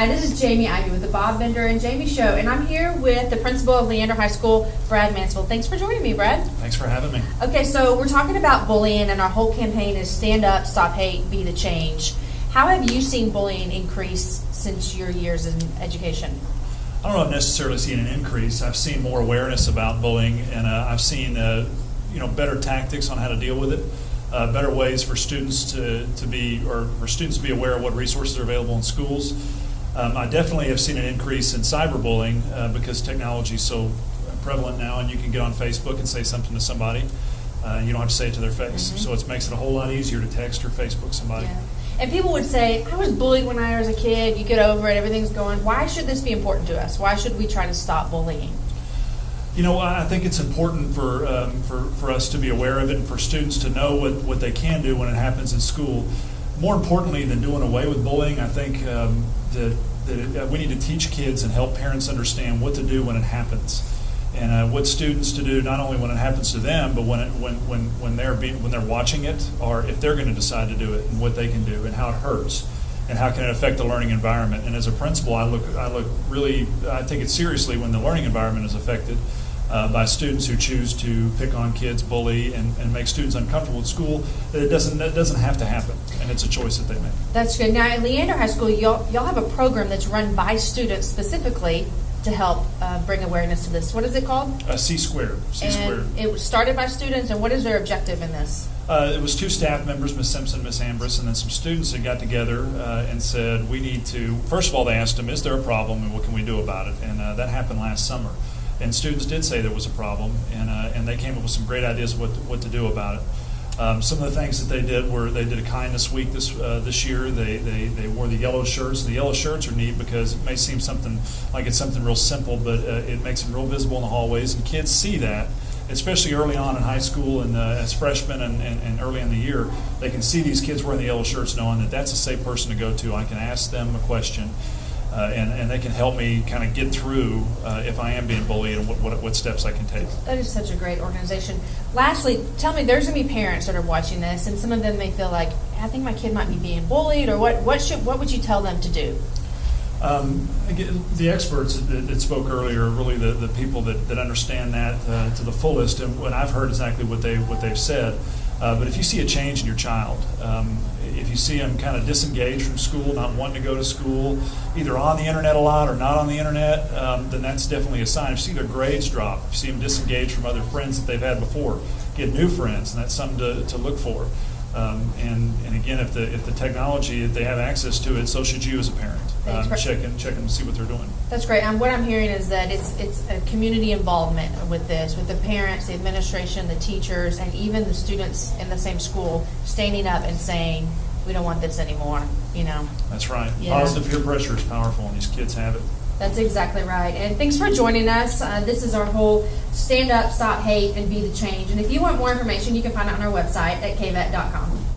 Hi, this is Jamie Ivey with the Bob Bender and Jamie Show, and I'm here with the principal of Leander High School, Brad Mansfield. Thanks for joining me, Brad. Thanks for having me. Okay, so we're talking about bullying, and our whole campaign is Stand Up, Stop Hate, Be the Change. How have you seen bullying increase since your years in education? I don't know if I've necessarily seen an increase. I've seen more awareness about bullying, and I've seen better tactics on how to deal with it. Better ways for students to be aware of what resources are available in schools. I definitely have seen an increase in cyberbullying because technology is so prevalent now, and you can get on Facebook and say something to somebody, and you don't have to say it to their face. Mm-hmm. So it makes it a whole lot easier to text or Facebook somebody. Yeah. And people would say, I was bullied when I was a kid, you get over it, everything's going. Why should this be important to us? Why should we try to stop bullying? You know, I think it's important for us to be aware of it and for students to know what they can do when it happens in school. More importantly than doing away with bullying, I think that we need to teach kids and help parents understand what to do when it happens, and what students to do not only when it happens to them, but when they're watching it, or if they're going to decide to do it, and what they can do, and how it hurts, and how can it affect the learning environment. And as a principal, I take it seriously when the learning environment is affected by students who choose to pick on kids, bully, and make students uncomfortable at school. That doesn't have to happen, and it's a choice that they make. That's good. Now, at Leander High School, y'all have a program that's run by students specifically to help bring awareness to this. What is it called? C Squared. And it was started by students, and what is their objective in this? It was 2 staff members, Ms. Simpson, Ms. Ambrose, and then some students that got together and said, we need to, first of all, they asked them, is there a problem and what can we do about it? And that happened last summer. And students did say there was a problem, and they came up with some great ideas of what to do about it. Some of the things that they did were they did a kindness week this year. They wore the yellow shirts. The yellow shirts are neat because it may seem something real simple, but it makes them real visible in the hallways, and kids see that, especially early on in high school and as freshmen and early in the year. They can see these kids wearing the yellow shirts, knowing that that's a safe person to go to. I can ask them a question. And they can help me kind of get through if I am being bullied and what steps I can take. That is such a great organization. Lastly, tell me, there's going to be parents that are watching this, and some of them may feel like, I think my kid might be being bullied, or what would you tell them to do? Again, the experts that spoke earlier are really the people that understand that to the fullest, and what I've heard exactly what they've said. But if you see a change in your child, if you see them kind of disengaged from school, not wanting to go to school, either on the internet a lot or not on the internet, then that's definitely a sign. If you see their grades drop, if you see them disengaged from other friends that they've had before, get new friends, and that's something to look for. And again, if the technology, if they have access to it, so should you as a parent. Check and see what they're doing. That's great. And what I'm hearing is that it's a community involvement with this, with the parents, the administration, the teachers, and even the students in the same school standing up and saying, we don't want this anymore, That's right. Yeah. Positive peer pressure is powerful, and these kids have it. That's exactly right. And thanks for joining us. This is our whole Stand Up, Stop Hate, and Be the Change. And if you want more information, you can find it on our website at kvet.com.